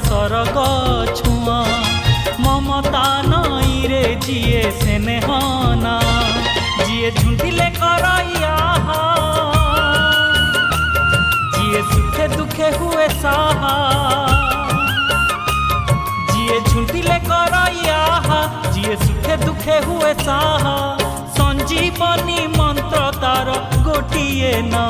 सरग छुआ ममता नई रे जिए स्नेहना जिए झुंटिले करैया जिए सुखे दुखे हुए साहा जिए झुंटिले करैया जिए सुखे दुखे हुए साहा संजीवनी मंत्र तार गोटिए ना